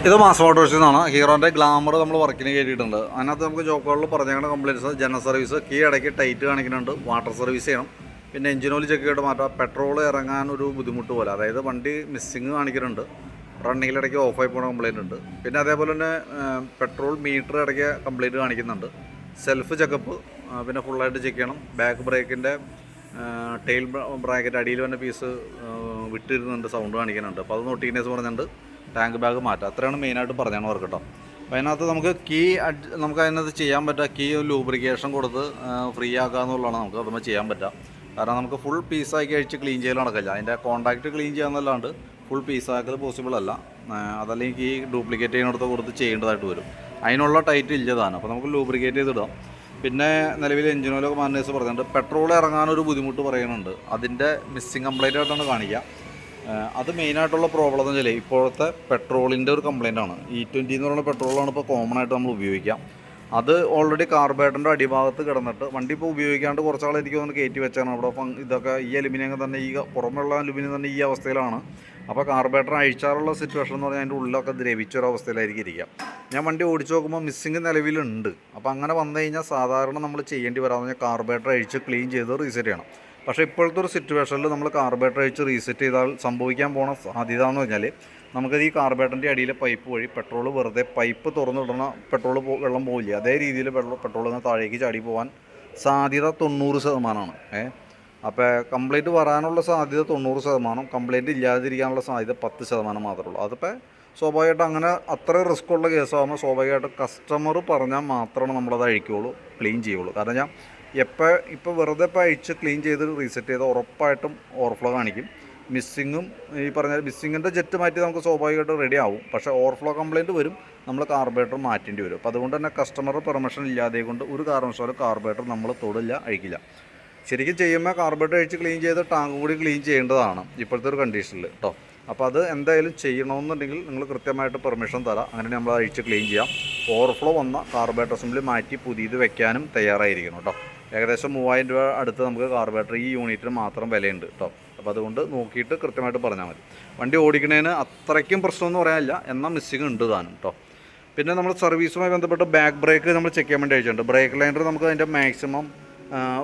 ഇത് മാസ് മോട്ടോഴ്സിൽ നിന്നാണ്. ഹീറോൻ്റെ ഗ്ലാമർ നമ്മൾ വർക്കിന് കയറ്റിയിട്ടുണ്ട്. അതിനകത്ത് നമുക്ക് ജോബുകളിൽ പറഞ്ഞേക്കുന്ന കംപ്ലയിൻറ്റ്സ് ജനറൽ സർവീസ്, കീ ഇടയ്ക്ക് ടൈറ്റ് കാണിക്കുന്നുണ്ട്, വാട്ടർ സർവീസ് ചെയ്യണം, പിന്നെ എഞ്ചിൻ ഓയിൽ ചെക്ക് ചെയ്തിട്ട് മാറ്റാം, പെട്രോൾ ഇറങ്ങാൻ ഒരു ബുദ്ധിമുട്ട് പോലെ, അതായത് വണ്ടി മിസ്സിങ് കാണിക്കുന്നുണ്ട്, റണ്ണിങ്ങിലിടയ്ക്ക് ഓഫായി പോകുന്ന കംപ്ലയിൻ്റ് ഉണ്ട്. പിന്നെ അതേപോലെ തന്നെ പെട്രോൾ മീറ്റർ ഇടയ്ക്ക് കംപ്ലയിൻറ്റ് കാണിക്കുന്നുണ്ട്. സെൽഫ് ചെക്കപ്പ് പിന്നെ ഫുള്ളായിട്ട് ചെക്ക് ചെയ്യണം. ബാക്ക് ബ്രേക്കിൻ്റെ ടെയിൽ ബ്രാക്കറ്റ് അടിയിൽ വന്ന പീസ് വിട്ടിരുന്നുണ്ട്, സൗണ്ട് കാണിക്കുന്നുണ്ട്. അപ്പോൾ അത് നോട്ടീനേഴ്സ് പറഞ്ഞിട്ടുണ്ട്. ടാങ്ക് ബാഗ് മാറ്റാം. അത്രയാണ് മെയിനായിട്ട് പറഞ്ഞാണ് വർക്ക് കേട്ടോ. അപ്പോൾ അതിനകത്ത് നമുക്ക് കീ നമുക്ക് അതിനകത്ത് ചെയ്യാൻ പറ്റുക, കീ ലൂബ്രിക്കേഷൻ കൊടുത്ത് ഫ്രീ ആക്കുക എന്നുള്ളതാണ് നമുക്ക് അതുമ്പോൾ ചെയ്യാൻ പറ്റുക. കാരണം നമുക്ക് ഫുൾ പീസാക്കി കഴിച്ച് ക്ലീൻ ചെയ്യൽ നടക്കില്ല. അതിൻ്റെ കോൺടാക്റ്റ് ക്ലീൻ ചെയ്യാമെന്നല്ലാണ്ട് ഫുൾ പീസാക്കൽ പോസിബിൾ അല്ല. അതല്ലെങ്കിൽ കീ ഡ്യൂപ്ലിക്കേറ്റ് ചെയ്യുന്നിടത്ത് കൊടുത്ത് ചെയ്യേണ്ടതായിട്ട് വരും. അതിനുള്ള ടൈറ്റ് ഇല്ലതാണ്. അപ്പോൾ നമുക്ക് ലൂബ്രിക്കേറ്റ് ചെയ്തിടാം. പിന്നെ നിലവിൽ എഞ്ചിൻ ഓയിലൊക്കെ മാനേഴ്സ് പറഞ്ഞിട്ടുണ്ട്. പെട്രോൾ ഇറങ്ങാനൊരു ബുദ്ധിമുട്ട് പറയുന്നുണ്ട്. അതിൻ്റെ മിസ്സിങ് കംപ്ലൈൻ്റ് ആയിട്ടാണ് കാണിക്കുക. അത് മെയിനായിട്ടുള്ള പ്രോബ്ലം എന്ന് വെച്ചാൽ ഇപ്പോഴത്തെ പെട്രോളിൻ്റെ ഒരു കംപ്ലയിൻ്റാണ്. E20 എന്ന് പറയുന്ന പെട്രോളാണ് ഇപ്പോൾ കോമൺ ആയിട്ട് നമ്മൾ ഉപയോഗിക്കാം. അത് ഓൾറെഡി കാർബേറ്ററിൻ്റെ അടിഭാഗത്ത് കിടന്നിട്ട് വണ്ടി ഇപ്പോൾ ഉപയോഗിക്കാണ്ട് കുറച്ചാൾ എനിക്ക് തോന്നുന്നു കയറ്റി വെച്ചാണ്. അവിടെ ഇതൊക്കെ ഈ അലുമിനിയം തന്നെ പുറമെയുള്ള അലുമിനിയം തന്നെ ഈ അവസ്ഥയിലാണ്. അപ്പോൾ കാർബേറ്റർ അഴിച്ചാറുള്ള സിറ്റുവേഷൻ എന്ന് പറഞ്ഞാൽ അതിൻ്റെ ഉള്ളിലൊക്കെ ദ്രവിച്ചൊരവസ്ഥയിലായിരിക്കും ഇരിക്കുക. ഞാൻ വണ്ടി ഓടിച്ച് നോക്കുമ്പോൾ മിസ്സിങ് നിലവിലുണ്ട്. അപ്പോൾ അങ്ങനെ വന്നു കഴിഞ്ഞാൽ സാധാരണ നമ്മൾ ചെയ്യേണ്ടി വരാമെന്ന് പറഞ്ഞാൽ കാർബേറ്റർ അഴിച്ച് ക്ലീൻ ചെയ്ത് റീസെറ്റ് ചെയ്യണം. പക്ഷേ ഇപ്പോഴത്തെ ഒരു സിറ്റുവേഷനിൽ നമ്മൾ കാർബേറ്റർ അഴിച്ച് റീസെറ്റ് ചെയ്താൽ സംഭവിക്കാൻ പോണ സാധ്യത എന്ന് പറഞ്ഞാൽ നമുക്കത് ഈ കാർബേറ്ററിൻ്റെ അടിയിലെ പൈപ്പ് വഴി പെട്രോൾ വെറുതെ പൈപ്പ് തുറന്നിടണ പെട്രോൾ വെള്ളം പോവില്ല, അതേ രീതിയിൽ പെട്രോൾ ഇങ്ങനെ താഴേക്ക് ചാടി പോകാൻ സാധ്യത 90%. അപ്പോൾ കംപ്ലൈൻറ്റ് വരാനുള്ള സാധ്യത 90%, കംപ്ലൈൻറ്റ് ഇല്ലാതിരിക്കാനുള്ള സാധ്യത 10% മാത്രമേ ഉള്ളൂ. അതിപ്പോൾ സ്വാഭാവികമായിട്ട് അങ്ങനെ അത്ര റിസ്ക് ഉള്ള കേസാകുമ്പോൾ സ്വാഭാവികമായിട്ട് കസ്റ്റമർ പറഞ്ഞാൽ മാത്രമാണ് നമ്മളത് അഴിക്കുകയുള്ളൂ, ക്ലീൻ ചെയ്യുള്ളൂ. കാരണം ഞാൻ ഇപ്പോൾ വെറുതെ അഴിച്ച് ക്ലീൻ ചെയ്ത് റീസെറ്റ് ചെയ്ത് ഉറപ്പായിട്ടും ഓവർഫ്ലോ കാണിക്കും. മിസ്സിങ്ങും ഈ പറഞ്ഞാൽ മിസ്സിങ്ങിൻ്റെ ജെറ്റ് മാറ്റി നമുക്ക് സ്വാഭാവികമായിട്ട് റെഡി ആവും. പക്ഷേ ഓവർഫ്ലോ കംപ്ലയിൻറ്റ് വരും, നമ്മൾ കാർബേറ്റർ മാറ്റേണ്ടി വരും. അപ്പോൾ അതുകൊണ്ട് തന്നെ കസ്റ്റമർ പെർമിഷൻ ഇല്ലാതെ കൊണ്ട് ഒരു കാരണവശാലും കാർബേറ്റർ നമ്മൾ തൊടില്ല, അഴിക്കില്ല. ശരിക്കും ചെയ്യുമ്പോൾ കാർബേറ്റർ അഴിച്ച് ക്ലീൻ ചെയ്ത് ടാങ്ക് കൂടി ക്ലീൻ ചെയ്യേണ്ടതാണ് ഇപ്പോഴത്തെ ഒരു കണ്ടീഷനിൽ കേട്ടോ. അപ്പോൾ അത് എന്തായാലും ചെയ്യണമെന്നുണ്ടെങ്കിൽ നിങ്ങൾ കൃത്യമായിട്ട് പെർമിഷൻ തരാം. അങ്ങനെ നമ്മൾ അഴിച്ച് ക്ലീൻ ചെയ്യാം. ഓവർഫ്ലോ വന്ന കാർബേറ്റർ അസംബ്ലി മാറ്റി പുതിയത് വെക്കാനും തയ്യാറായിരിക്കണം കേട്ടോ. ഏകദേശം 3000 രൂപ അടുത്ത് നമുക്ക് കാർബേറ്റർ ഈ യൂണിറ്റിന് മാത്രം വിലയുണ്ട് കേട്ടോ. അപ്പോൾ അതുകൊണ്ട് നോക്കിയിട്ട് കൃത്യമായിട്ട് പറഞ്ഞാൽ മതി. വണ്ടി ഓടിക്കുന്നതിന് അത്രയ്ക്കും പ്രശ്നമൊന്നും പറയാനില്ല, എന്നാൽ മിസ്സിങ് ഉണ്ട് താനും കേട്ടോ. പിന്നെ നമ്മൾ സർവീസുമായി ബന്ധപ്പെട്ട് ബാക്ക് ബ്രേക്ക് നമ്മൾ ചെക്ക് ചെയ്യാൻ വേണ്ടി അയച്ചിട്ടുണ്ട്. ബ്രേക്ക് ലൈനർ നമുക്ക് അതിൻ്റെ മാക്സിമം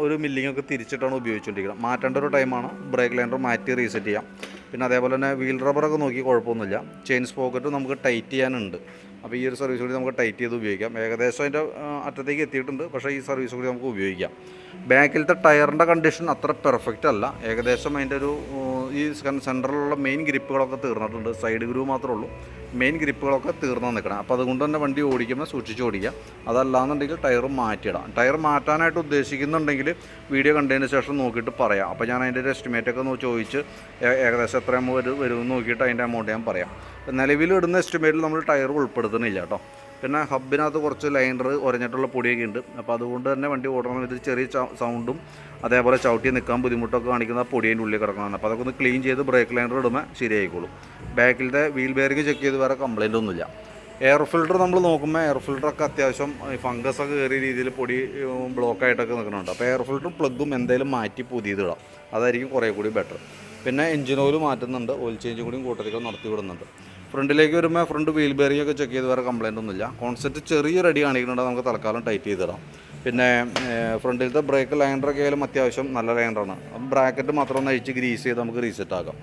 ഒരു മില്ലിങ്ങൊക്കെ തിരിച്ചിട്ടാണ് ഉപയോഗിച്ചുകൊണ്ടിരിക്കുന്നത്. മാറ്റേണ്ട ഒരു ടൈമാണ്. ബ്രേക്ക് ലൈനർ മാറ്റി റീസെറ്റ് ചെയ്യാം. പിന്നെ അതേപോലെ തന്നെ വീൽ റബ്ബറൊക്കെ നോക്കി കുഴപ്പമൊന്നുമില്ല. ചെയിൻ സ്പോക്കറ്റ് നമുക്ക് ടൈറ്റ് ചെയ്യാനുണ്ട്. അപ്പോൾ ഈ ഒരു സർവീസ് കൂടി നമുക്ക് ടൈറ്റ് ചെയ്ത് ഉപയോഗിക്കാം. ഏകദേശം അതിൻ്റെ അറ്റത്തേക്ക് എത്തിയിട്ടുണ്ട്, പക്ഷേ ഈ സർവീസ് കൂടി നമുക്ക് ഉപയോഗിക്കാം. ബാക്കിലത്തെ ടയറിൻ്റെ കണ്ടീഷൻ അത്ര പെർഫെക്റ്റ് അല്ല. ഏകദേശം അതിൻ്റെ ഒരു ഈ സെൻറ്ററിലുള്ള മെയിൻ ഗ്രിപ്പുകളൊക്കെ തീർന്നിട്ടുണ്ട്. സൈഡ് ഗ്രൂ മാത്രമേ ഉള്ളൂ, മെയിൻ ഗ്രിപ്പുകളൊക്കെ തീർന്നു നിൽക്കണം. അപ്പോൾ അതുകൊണ്ട് തന്നെ വണ്ടി ഓടിക്കുമ്പോൾ സൂക്ഷിച്ച് ഓടിക്കുക. അതല്ലാന്നുണ്ടെങ്കിൽ ടയർ മാറ്റിയിടാം. ടയർ മാറ്റാനായിട്ട് ഉദ്ദേശിക്കുന്നുണ്ടെങ്കിൽ വീഡിയോ കണ്ടതിന് ശേഷം നോക്കിയിട്ട് പറയാം. അപ്പോൾ ഞാൻ അതിൻ്റെ ഒരു എസ്റ്റിമേറ്റൊക്കെ ചോദിച്ച് ഏകദേശം എത്ര വരുമെന്ന് നോക്കിയിട്ട് അതിൻ്റെ എമൗണ്ട് ഞാൻ പറയാം. നിലവിൽ ഇടുന്ന എസ്റ്റിമേറ്റിൽ നമ്മൾ ടയർ ഉൾപ്പെടുത്തുന്നില്ല കേട്ടോ. പിന്നെ ഹബിനകത്ത് കുറച്ച് ലൈനർ ഉരഞ്ഞിട്ടുള്ള പൊടിയൊക്കെ ഉണ്ട്. അപ്പോൾ അതുകൊണ്ട് തന്നെ വണ്ടി ഓടണം. ഇത് ചെറിയ സൗണ്ടും അതേപോലെ ചവിട്ടി നിൽക്കാൻ ബുദ്ധിമുട്ടൊക്കെ കാണിക്കുന്ന പൊടിയതിൻ്റെ ഉള്ളിൽ കിടക്കുന്നതാണ്. അപ്പോൾ അതൊക്കെ ഒന്ന് ക്ലീൻ ചെയ്ത് ബ്രേക്ക് ലൈനർ ഇടുമ്പോൾ ശരിയായിക്കോളും. ബാക്കിലത്തെ വീൽ ബെയറിംഗ് ചെക്ക് ചെയ്ത് വേറെ കംപ്ലയിൻ്റ് ഒന്നുമില്ല. എയർ ഫിൽറ്റർ നമ്മൾ നോക്കുമ്പോൾ എയർ ഫിൽറ്ററൊക്കെ അത്യാവശ്യം ഫംഗസൊക്കെ കയറിയ രീതിയിൽ പൊടി ബ്ലോക്കായിട്ടൊക്കെ നിൽക്കുന്നുണ്ട്. അപ്പോൾ എയർ ഫിൽറ്ററും പ്ലഗും എന്തായാലും മാറ്റി പുതിയതിടാം, അതായിരിക്കും കുറേ കൂടി ബെറ്റർ. പിന്നെ എഞ്ചിൻ ഓയിൽ മാറ്റുന്നുണ്ട്, ഓയിൽ ചേഞ്ച് കൂടിയും കൂട്ടത്തിലേക്ക് നടത്തി വിടുന്നുണ്ട്. ഫ്രണ്ടിലേക്ക് വരുമ്പോൾ ഫ്രണ്ട് വീൽ ബെയറിംഗ് ഒക്കെ ചെക്ക് ചെയ്ത് വേറെ കംപ്ലയിൻ്റ് ഒന്നുമില്ല. കോൺസെപ്റ്റ് ചെറിയൊരു അടി കാണിക്കുന്നുണ്ട്, നമുക്ക് തൽക്കാലം ടൈറ്റ് ചെയ്തിടാം. പിന്നെ ഫ്രണ്ടിലത്തെ ബ്രേക്ക് ലൈനറൊക്കെ ആയാലും അത്യാവശ്യം നല്ല ലൈനറാണ്. ബ്രാക്കറ്റ് മാത്രം ഒന്ന് അഴിച്ച് ഗ്രീസ് ചെയ്ത് നമുക്ക് റീസെറ്റ് ആക്കാം.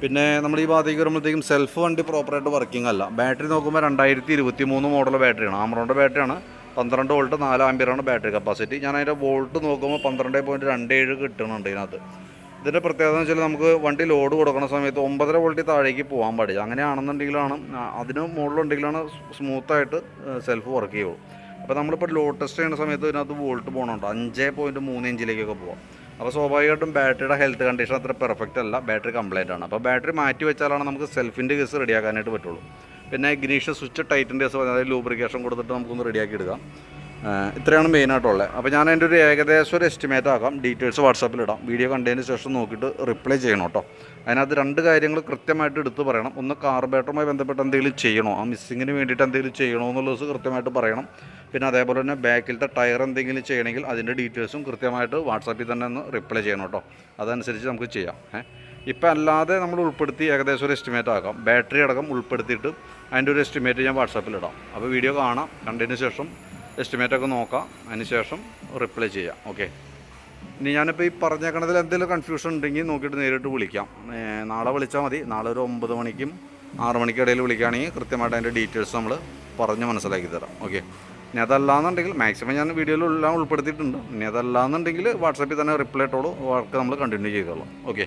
പിന്നെ നമ്മൾ ഈ ഭാഗത്തേക്ക് വരുമ്പോഴത്തേക്കും സെൽഫ് വണ്ടി പ്രോപ്പറായിട്ട് വർക്കിംഗ് അല്ല. ബാറ്ററി നോക്കുമ്പോൾ 2023 മോഡൽ ബാറ്ററിയാണ്. ആമറോണിൻ്റെ ബാറ്ററിയാണ്. 12 വോൾട്ട് 4 ആമ്പിയറാണ് ബാറ്ററി കപ്പാസിറ്റി. ഞാൻ അതിൻ്റെ വോൾട്ട് നോക്കുമ്പോൾ 12.27 കിട്ടുന്നുണ്ട് ഇതിനകത്ത്. ഇതിൻ്റെ പ്രത്യേകത എന്ന് വെച്ചാൽ നമുക്ക് വണ്ടി ലോഡ് കൊടുക്കുന്ന സമയത്ത് 9.5 വോൾട്ടിൽ താഴേക്ക് പോകാൻ പാടില്ല. അങ്ങനെയാണെന്നുണ്ടെങ്കിലാണ് അതിന് മുകളിലുണ്ടെങ്കിലാണ് സ്മൂത്തായിട്ട് സെൽഫ് വർക്ക് ചെയ്യുള്ളൂ. അപ്പോൾ നമ്മളിപ്പോൾ ലോഡ് ടെസ്റ്റ് ചെയ്യുന്ന സമയത്ത് ഇതിനകത്ത് വോൾട്ട് പോകണുണ്ട് 5.3 ഇഞ്ചിലേക്കൊക്കെ പോകാം. അപ്പോൾ സ്വാഭാവികമായിട്ടും ബാറ്ററിയുടെ ഹെൽത്ത് കണ്ടീഷൻ അത്ര പെർഫെക്റ്റ് അല്ല, ബാറ്ററി കംപ്ലൈൻ്റ് ആണ്. അപ്പോൾ ബാറ്ററി മാറ്റി വെച്ചാലാണ് നമുക്ക് സെൽഫിൻ്റെ കേസ് റെഡിയാക്കാനായിട്ട് പറ്റുള്ളൂ. പിന്നെ ഇഗ്നീഷൻ സ്വിച്ച് ടൈറ്റിൻ്റെ കേസ്, അതായത് ലൂബ്രിക്കേഷൻ കൊടുത്തിട്ട് നമുക്കൊന്ന് റെഡിയാക്കി എടുക്കാം. ഇത്രയാണ് മെയിനായിട്ടുള്ളത്. അപ്പോൾ ഞാൻ അതിൻ്റെ ഒരു ഏകദേശം ഒരു എസ്റ്റിമേറ്റ് ആക്കാം. ഡീറ്റെയിൽസ് വാട്സാപ്പിലിടാം. വീഡിയോ കണ്ടതിന് ശേഷം നോക്കിയിട്ട് റിപ്ലൈ ചെയ്യണം കേട്ടോ. അതിനകത്ത് 2 കാര്യങ്ങൾ കൃത്യമായിട്ട് എടുത്ത് പറയണം. ഒന്ന് കാർബേറ്ററുമായി ബന്ധപ്പെട്ട് എന്തെങ്കിലും ചെയ്യണോ, ആ മിസ്സിങ്ങിന് വേണ്ടിയിട്ട് എന്തെങ്കിലും ചെയ്യണോ എന്നുള്ളത് കൃത്യമായിട്ട് പറയണം. പിന്നെ അതേപോലെ തന്നെ ബാക്കിലത്തെ ടയർ എന്തെങ്കിലും ചെയ്യണമെങ്കിൽ അതിൻ്റെ ഡീറ്റെയിൽസും കൃത്യമായിട്ട് വാട്സാപ്പിൽ തന്നെ ഒന്ന് റിപ്ലൈ ചെയ്യണം കേട്ടോ. അതനുസരിച്ച് നമുക്ക് ചെയ്യാം. ഇപ്പം അല്ലാതെ നമ്മൾ ഉൾപ്പെടുത്തി ഏകദേശം ഒരു എസ്റ്റിമേറ്റ് ആക്കാം. ബാറ്ററി അടക്കം ഉൾപ്പെടുത്തിയിട്ട് അതിൻ്റെ ഒരു എസ്റ്റിമേറ്റ് ഞാൻ വാട്സാപ്പിലിടാം. അപ്പോൾ വീഡിയോ കാണാം, കണ്ടതിന് ശേഷം എസ്റ്റിമേറ്റൊക്കെ നോക്കാം, അതിന് ശേഷം റിപ്ലൈ ചെയ്യാം. ഓക്കെ. ഇനി ഞാനിപ്പോൾ ഈ പറഞ്ഞേക്കണതിൽ എന്തെങ്കിലും കൺഫ്യൂഷൻ ഉണ്ടെങ്കിൽ നോക്കിയിട്ട് നേരിട്ട് വിളിക്കാം. നാളെ വിളിച്ചാൽ മതി. നാളെ ഒരു 9 മണിക്കും 6 മണിക്കും ഇടയിൽ വിളിക്കുകയാണെങ്കിൽ കൃത്യമായിട്ട് അതിൻ്റെ ഡീറ്റെയിൽസ് നമ്മൾ പറഞ്ഞ് മനസ്സിലാക്കി തരാം. ഓക്കെ. ഇനി അതല്ലാന്നുണ്ടെങ്കിൽ മാക്സിമം ഞാൻ വീഡിയോയിലെല്ലാം ഉൾപ്പെടുത്തിയിട്ടുണ്ട്. ഇനി അതല്ലാന്നുണ്ടെങ്കിൽ വാട്സാപ്പിൽ തന്നെ റിപ്ലൈ ഇട്ടോളൂ, വർക്ക് നമ്മൾ കണ്ടിന്യൂ ചെയ്തോളാം. ഓക്കെ.